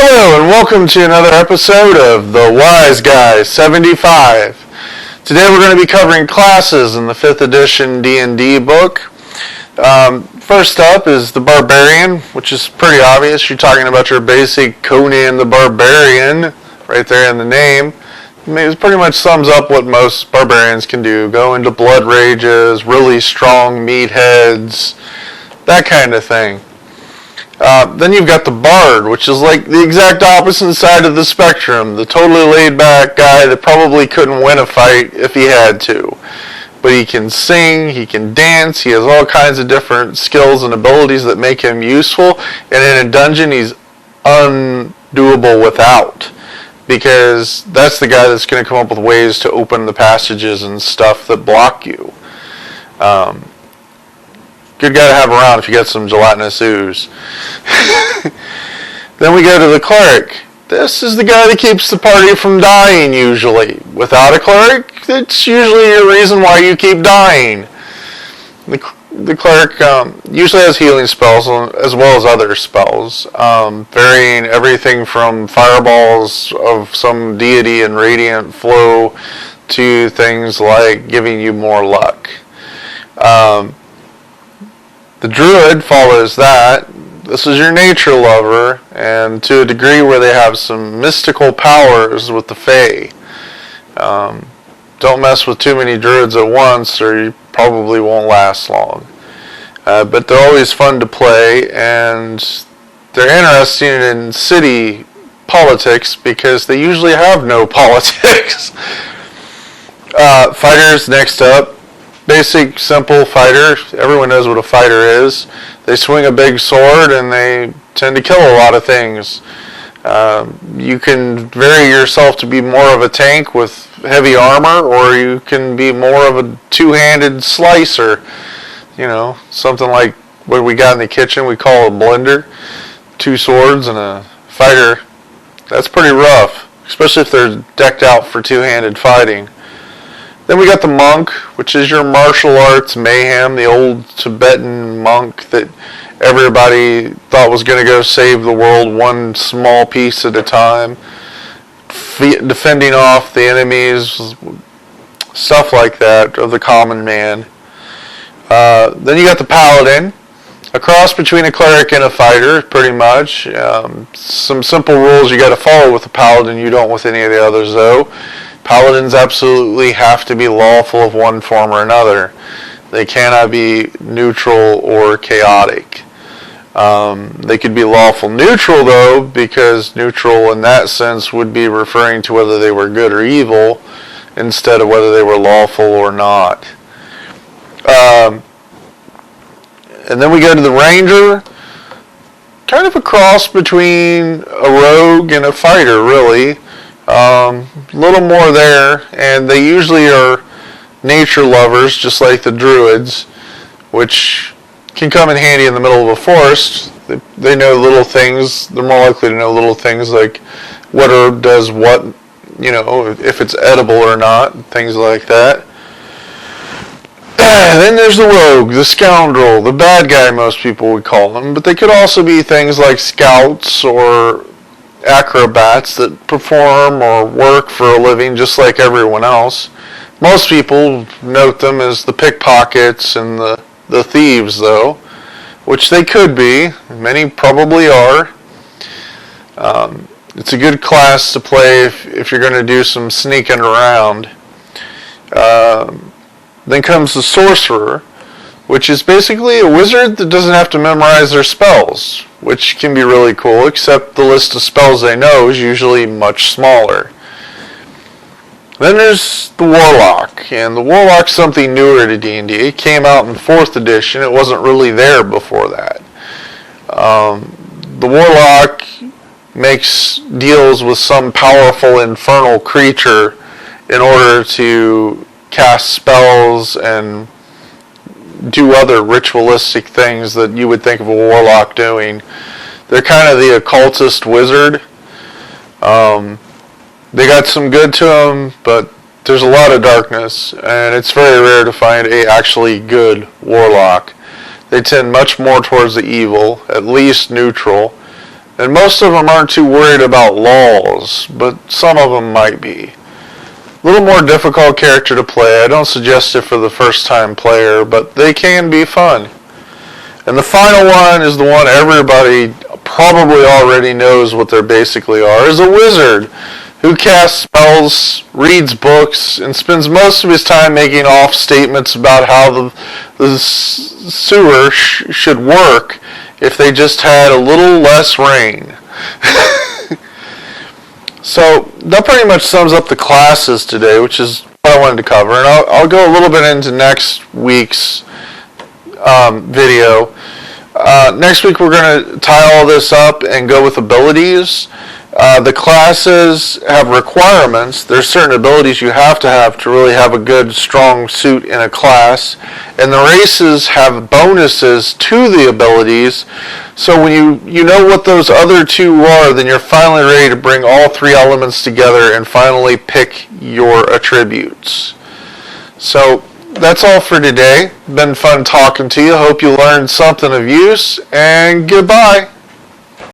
Hello and welcome to another episode of The Wise Guy 75. Today we're going to be covering classes in the 5th edition D&D book. First up is the Barbarian, which is pretty obvious. You're talking about your basic Conan the Barbarian, right there in the name. It pretty much sums up what most barbarians can do. Go into blood rages, really strong meatheads, that kind of thing. Then you've got the Bard, which is like the exact opposite side of the spectrum. The totally laid-back guy that probably couldn't win a fight if he had to. But he can sing, he can dance, he has all kinds of different skills and abilities that make him useful. And in a dungeon, he's undoable without. Because that's the guy that's going to come up with ways to open the passages and stuff that block you. Good guy to have around if you got some gelatinous ooze. Then we go to the Clerk. This is the guy that keeps the party from dying usually. Without a Clerk, it's usually a reason why you keep dying. The Clerk usually has healing spells as well as other spells, varying everything from fireballs of some deity and radiant flow to things like giving you more luck. The Druid follows that. This is your nature lover, and to a degree where they have some mystical powers with the Fae. Don't mess with too many Druids at once or you probably won't last long. But they're always fun to play, and they're interesting in city politics because they usually have no politics. Fighters next up. Basic, simple fighter. Everyone knows what a fighter is. They swing a big sword and they tend to kill a lot of things. You can vary yourself to be more of a tank with heavy armor, or you can be more of a two-handed slicer. You know, something like what we got in the kitchen we call a blender. 2 swords and a fighter. That's pretty rough, especially if they're decked out for two-handed fighting. Then we got the Monk, which is your martial arts mayhem, the old Tibetan monk that everybody thought was going to go save the world one small piece at a time, defending off the enemies, stuff like that of the common man. Then you got the Paladin, a cross between a cleric and a fighter, pretty much. Some simple rules you got to follow with the Paladin you don't with any of the others, though. Paladins absolutely have to be lawful of one form or another. They cannot be neutral or chaotic. They could be lawful neutral, though, because neutral in that sense would be referring to whether they were good or evil instead of whether they were lawful or not. And then we go to the Ranger. Kind of a cross between a rogue and a fighter, really. Little more there, and they usually are nature lovers, just like the Druids, which can come in handy in the middle of a forest. They know little things. They're more likely to know little things like what herb does what, you know, if it's edible or not, things like that. Then there's the rogue, the scoundrel, the bad guy most people would call them, but they could also be things like scouts or acrobats that perform or work for a living just like everyone else. Most people note them as the pickpockets and the thieves, though, which they could be. Many probably are. It's a good class to play if you're going to do some sneaking around. Then comes the Sorcerer, which is basically a wizard that doesn't have to memorize their spells, which can be really cool, except the list of spells they know is usually much smaller. Then there's the Warlock, and the Warlock's something newer to D&D. It came out in 4th edition. It wasn't really there before that. The Warlock makes deals with some powerful infernal creature in order to cast spells and do other ritualistic things that you would think of a warlock doing. They're kind of the occultist wizard. They got some good to them, but there's a lot of darkness, and it's very rare to find a actually good warlock. They tend much more towards the evil, at least neutral, And most of them aren't too worried about laws, but some of them might be. A little more difficult character to play. I don't suggest it for the first time player, but they can be fun. And the final one is the one everybody probably already knows what they basically are, is a wizard who casts spells, reads books, and spends most of his time making off statements about how the sewer should work if they just had a little less rain. So that pretty much sums up the classes today, which is what I wanted to cover. And I'll go a little bit into next week's video. Next week we're going to tie all this up and go with abilities. The classes have requirements. There's certain abilities you have to really have a good, strong suit in a class. And the races have bonuses to the abilities. So when you know what those other two are, then you're finally ready to bring all three elements together and finally pick your attributes. So that's all for today. Been fun talking to you. Hope you learned something of use, and goodbye.